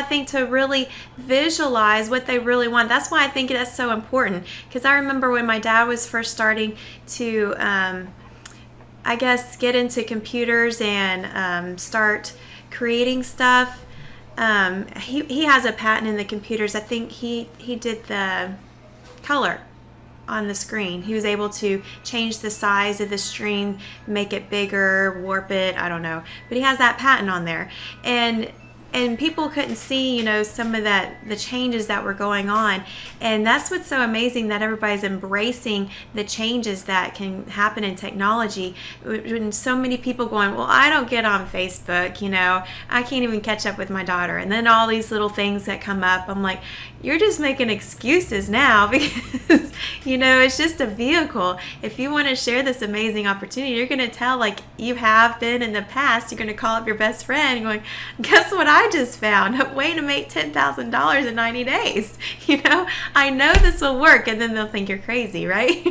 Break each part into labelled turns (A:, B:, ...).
A: think to really visualize what they really want. That's why I think that's so important. Because I remember when my dad was first starting to, I guess, get into computers and start creating stuff. He has a patent in the computers. I think he did the color on the screen. He was able to change the size of the screen, make it bigger, warp it, I don't know. But he has that patent on there. And people couldn't see, some of the changes that were going on. And that's what's so amazing, that everybody's embracing the changes that can happen in technology. When so many people going, well, I don't get on Facebook, I can't even catch up with my daughter. And then all these little things that come up, I'm like, you're just making excuses now because, it's just a vehicle. If you want to share this amazing opportunity, you're going to tell like you have been in the past. You're going to call up your best friend and going, guess what I just found? A way to make $10,000 in 90 days. I know this will work. And then they'll think you're crazy, right?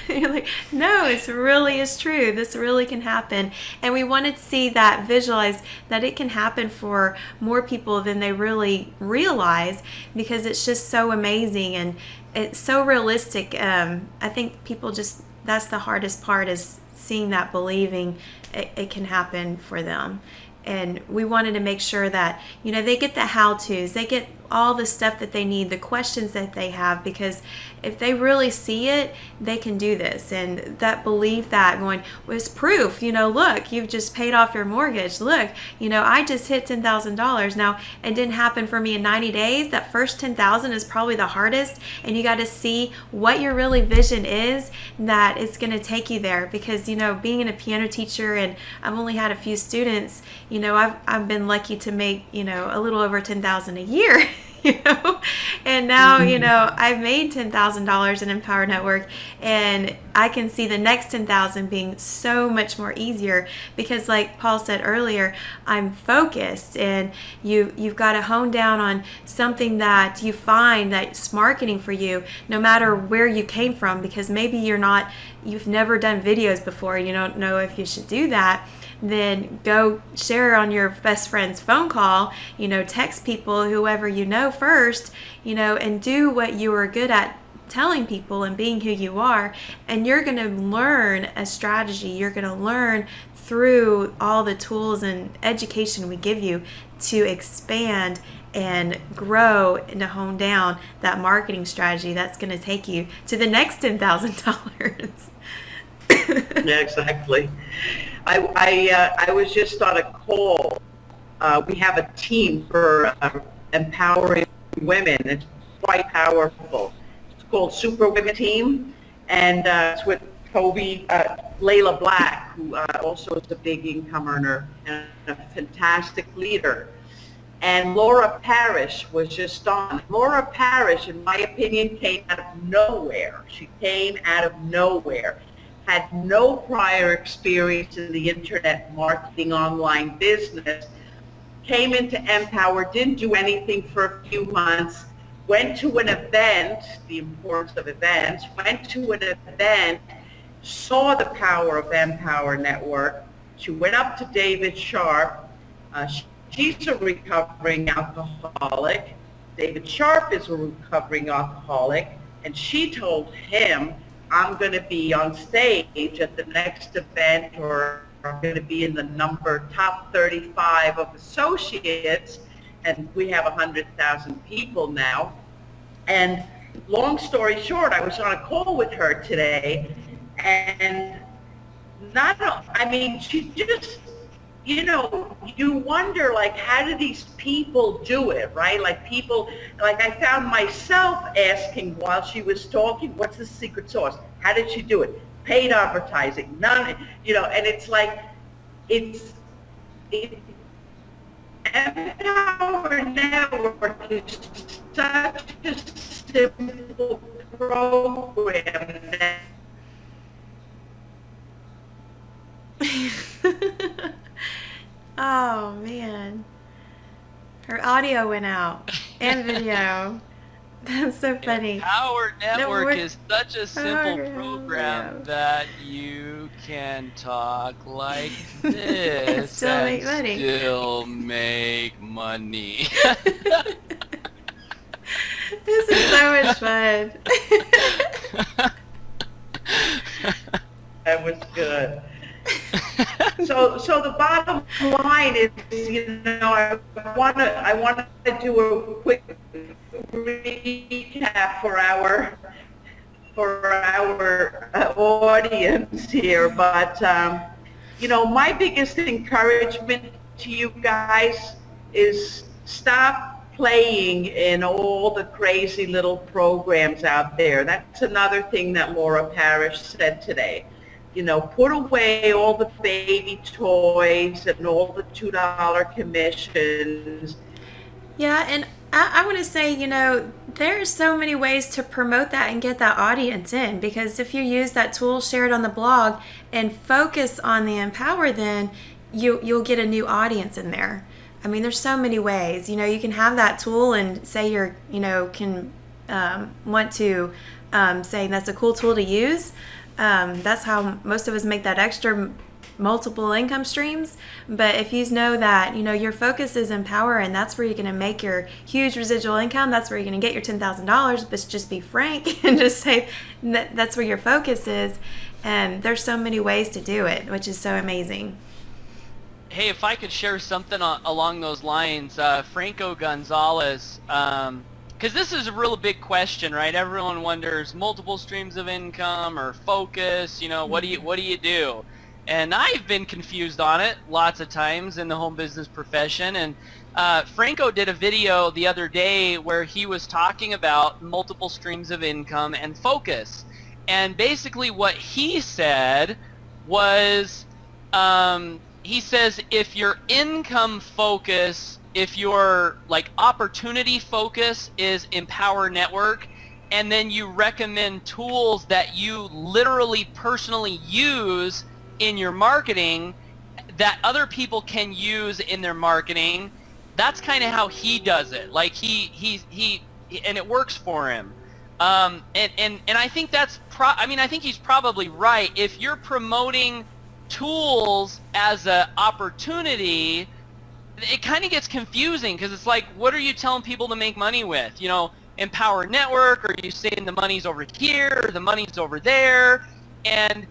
A: You're like, no, it really is true. This really can happen. And we want to see that, visualize that it can happen for more people than they really realize, because it's just so amazing and it's so realistic. I think people that's the hardest part, is seeing that, believing it can happen for them. And we wanted to make sure that, they get the how-tos, they get all the stuff that they need, the questions that they have, because if they really see it, they can do this. And that belief, that going, well, it's proof, look, you've just paid off your mortgage. Look, I just hit $10,000. Now, it didn't happen for me in 90 days. That first 10,000 is probably the hardest. And you got to see what your really vision is, that it's going to take you there. Because, being a piano teacher, and I've only had a few students, I've been lucky to make, a little over $10,000 a year. And now, I've made $10,000 in Empower Network, and I can see the next 10,000 being so much more easier, because like Paul said earlier, I'm focused, and you've got to hone down on something that you find that's marketing for you, no matter where you came from, because maybe you've never done videos before, you don't know if you should do that. Then go share on your best friend's phone call, text people, whoever first, and do what you are good at telling people and being who you are. And you're going to learn a strategy. You're going to learn through all the tools and education we give you to expand and grow and to hone down that marketing strategy that's going to take you to the next $10,000.
B: Yeah, exactly. I was just on a call. We have a team for empowering women. It's quite powerful. It's called Super Women Team, and it's with Layla Black, who also is a big income earner and a fantastic leader. And Maura Parrish was just on. Maura Parrish, in my opinion, came out of nowhere. She came out of nowhere. Had no prior experience in the internet marketing, online business, came into Empower, didn't do anything for a few months, went to an event, the importance of events, went to an event, saw the power of Empower Network. She went up to David Sharp. She's a recovering alcoholic. David Sharp is a recovering alcoholic, and she told him, I'm going to be on stage at the next event, or I'm going to be in the top 35 of associates, and we have 100,000 people now. And long story short, I was on a call with her today, and she just, you wonder, like, how do these people do it, right? Like I found myself asking while she was talking, what's the secret sauce? How did she do it? Paid advertising, none, and it's like, Empower Network is such a simple program that
A: Oh man, her audio went out and video. That's so funny.
C: Empower Network is such a simple program that you can talk like this
A: Still
C: and
A: make money.
C: still make money.
A: This is so much fun.
B: That was good. So the bottom line is, I want to do a quick recap for our audience here. But my biggest encouragement to you guys is stop playing in all the crazy little programs out there. That's another thing that Maura Parrish said today. Put away all the baby toys and all the $2 commissions.
A: Yeah, and I want to say, there's so many ways to promote that and get that audience in, because if you use that tool shared on the blog and focus on the Empower, then you'll get a new audience in there. I mean, there's so many ways. You can have that tool and say want to say that's a cool tool to use. That's how most of us make that extra multiple income streams. But if you know that your focus is Empower, and that's where you're going to make your huge residual income, that's where you're going to get your $10,000. But just be frank and just say that's where your focus is. And there's so many ways to do it, which is so amazing.
C: Hey, if I could share something along those lines, Franco Gonzalez, because this is a real big question, right? Everyone wonders multiple streams of income or focus. What do you do? And I've been confused on it lots of times in the home business profession. And Franco did a video the other day where he was talking about multiple streams of income and focus. And basically what he said was, he says if your income focus, if your opportunity focus is Empower Network, and then you recommend tools that you literally personally use in your marketing that other people can use in their marketing, that's kind of how he does it. He and it works for him. And I think that's I think he's probably right. If you're promoting tools as an opportunity, it kind of gets confusing, because it's like, what are you telling people to make money with? Empower Network, or are you saying the money's over here or the money's over there? And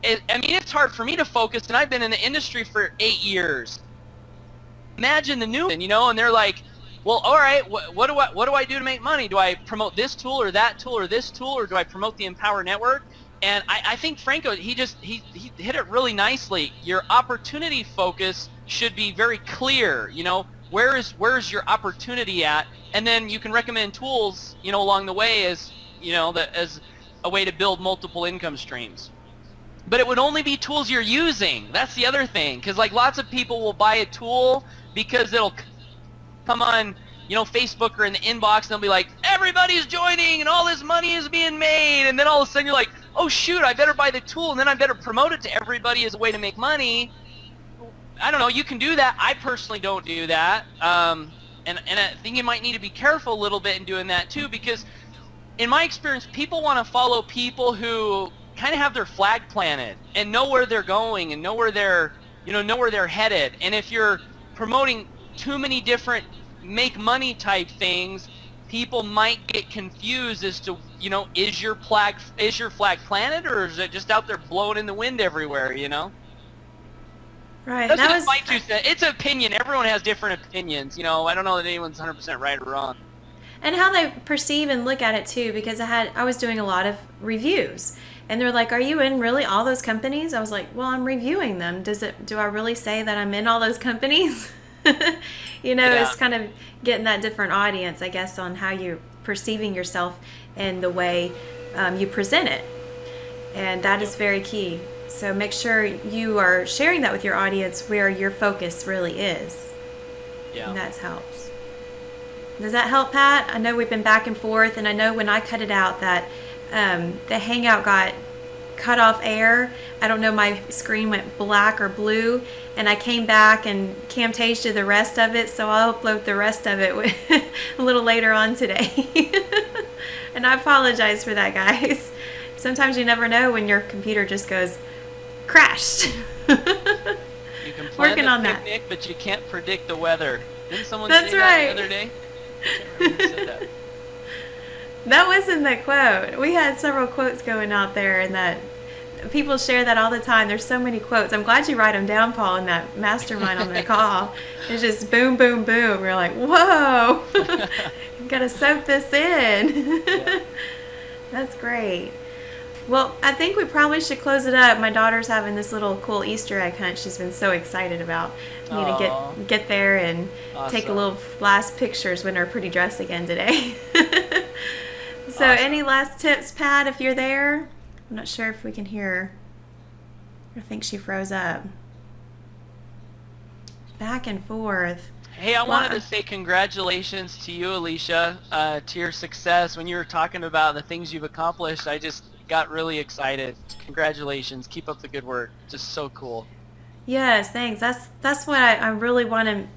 C: it's hard for me to focus, and I've been in the industry for 8 years. Imagine the new, and they're like, well, all right, what do I do to make money? Do I promote this tool or that tool or this tool, or do I promote the Empower Network? And I think Franco, he hit it really nicely. Your opportunity focus should be very clear. Where is your opportunity at? And then you can recommend tools, along the way as a way to build multiple income streams. But it would only be tools you're using. That's the other thing, because lots of people will buy a tool because it'll come on Facebook or in the inbox, and they'll be like, everybody's joining and all this money is being made, and then all of a sudden you're like, oh shoot, I better buy the tool, and then I better promote it to everybody as a way to make money. I don't know, you can do that. I personally don't do that. And I think you might need to be careful a little bit in doing that too, because in my experience, people want to follow people who kind of have their flag planted and know where they're going and know where they're headed. And if you're promoting too many different make money type things, people might get confused as to, is your flag planted, or is it just out there blowing in the wind everywhere,
A: Right.
C: That's just my 2 cents. It's an opinion. Everyone has different opinions. I don't know that anyone's 100% right or wrong.
A: And how they perceive and look at it too, because I was doing a lot of reviews, and they're like, are you in really all those companies? I was like, well, I'm reviewing them. Do I really say that I'm in all those companies?
C: Yeah.
A: It's kind of getting that different audience, I guess, on how you're perceiving yourself and the way you present it. And that is very key. So make sure you are sharing that with your audience where your focus really is.
C: Yeah.
A: And that helps. Does that help, Pat? I know we've been back and forth, and I know when I cut it out that the Hangout got cut off air. I don't know, my screen went black or blue, and I came back and Camtasia the rest of it, so I'll upload the rest of it a little later on today. And I apologize for that, guys. Sometimes you never know when your computer just goes crashed.
C: You can plan
A: Working
C: the
A: on that.
C: picnic, but you can't predict the weather. Didn't someone
A: That's
C: say
A: right.
C: that the other day? I can't remember who said that.
A: That wasn't the quote. We had several quotes going out there, and that people share that all the time. There's so many quotes. I'm glad you write them down, Paul, in that mastermind on the call. It's just boom, boom, boom. We're like, whoa, gotta soak this in.
C: Yeah.
A: That's great. Well, I think we probably should close it up. My daughter's having this little cool Easter egg hunt. She's been so excited about me
C: Aw.
A: to get there and take a
C: Awesome.
A: little last pictures when her pretty dress again today. So,
C: Awesome.
A: any last tips, Pat, if you're there? I'm not sure if we can hear her. I think she froze up. Back and forth.
C: Hey, I
A: Well,
C: wanted to say congratulations to you, Alicia, to your success. When you were talking about the things you've accomplished, I just got really excited. Congratulations. Keep up the good work. Just so cool.
A: Yes, thanks. That's what I really want to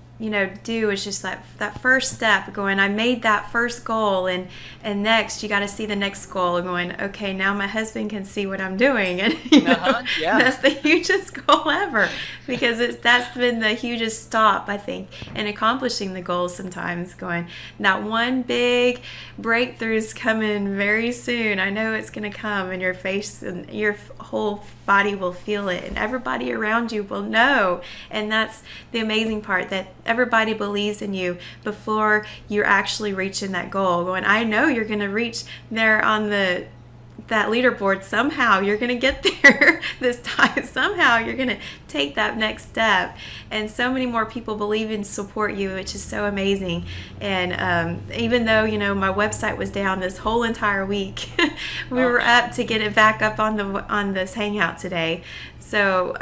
A: do, is just that first step, going, I made that first goal, and next you got to see the next goal, and going, okay, now my husband can see what I'm doing, and
C: Yeah.
A: that's the hugest goal ever, because that's been the hugest stop, I think, in accomplishing the goals. Sometimes going, that one big breakthrough's coming very soon. I know it's going to come, and your face and your whole body will feel it, and everybody around you will know. And that's the amazing part, that everybody believes in you before you're actually reaching that goal, going, I know you're going to reach there on that leaderboard. Somehow you're going to get there this time. Somehow you're going to take that next step. And so many more people believe and support you, which is so amazing. And even though my website was down this whole entire week, we were up to get it back up on this hangout today. So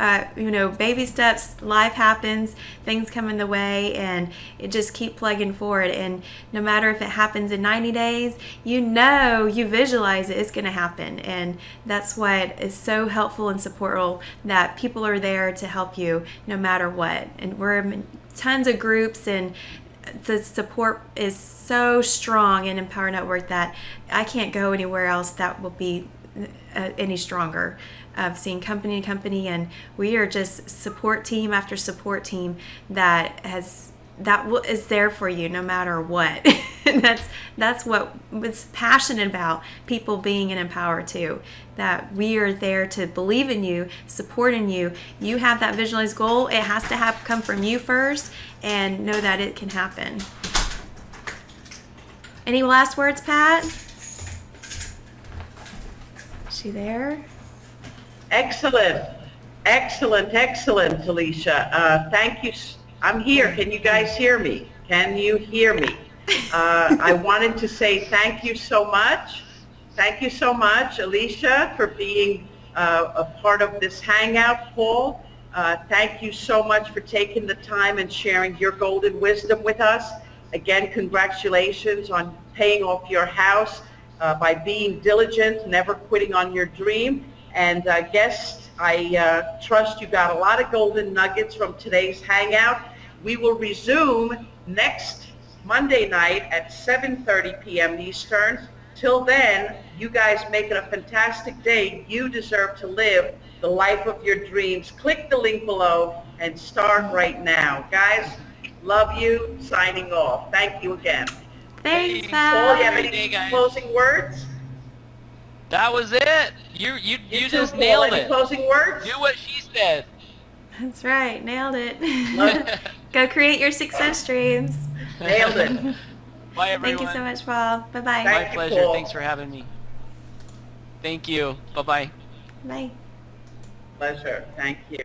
A: baby steps, life happens, things come in the way, and it just keep plugging forward. And no matter if it happens in 90 days, you visualize it, it's going to happen. And that's why it's so helpful and supportful that people are there to help you no matter what. And we're in tons of groups, and the support is so strong in Empower Network that I can't go anywhere else that will be any stronger. I've seen company to company, and we are just support team after support team that is there for you no matter what. And that's what was passionate about, people being in Empower too, that we are there to believe in you, support in you. You have that visualized goal. It has to come from you first, and know that it can happen. Any last words, Pat? Is she there?
B: Excellent, Alicia. Thank you. I'm here. Can you guys hear me? Can you hear me? I wanted to say thank you so much. Thank you so much, Alicia, for being a part of this hangout, Paul. Thank you so much for taking the time and sharing your golden wisdom with us. Again, congratulations on paying off your house by being diligent, never quitting on your dream. And I trust you got a lot of golden nuggets from today's hangout. We will resume next Monday night at 7:30 p.m. Eastern. Till then, you guys make it a fantastic day. You deserve to live the life of your dreams. Click the link below and start right now. Guys, love you. Signing off. Thank you again.
A: Thanks,
C: Hey,
A: Pat.
B: Paul, you have
C: Great
B: any
C: day, guys.
B: closing words?
C: That was it. You
B: too,
C: just
B: Paul.
C: nailed
B: Any
C: it.
B: closing words?
C: Do what she said.
A: That's right. Nailed it. Go create your success dreams.
B: Nailed it.
C: Bye, everyone.
A: Thank you so much, Paul. Bye-bye.
C: My
B: Thank you,
C: pleasure.
B: Paul.
C: Thanks for having me. Thank you. Bye-bye.
A: Bye.
B: Pleasure. Thank you.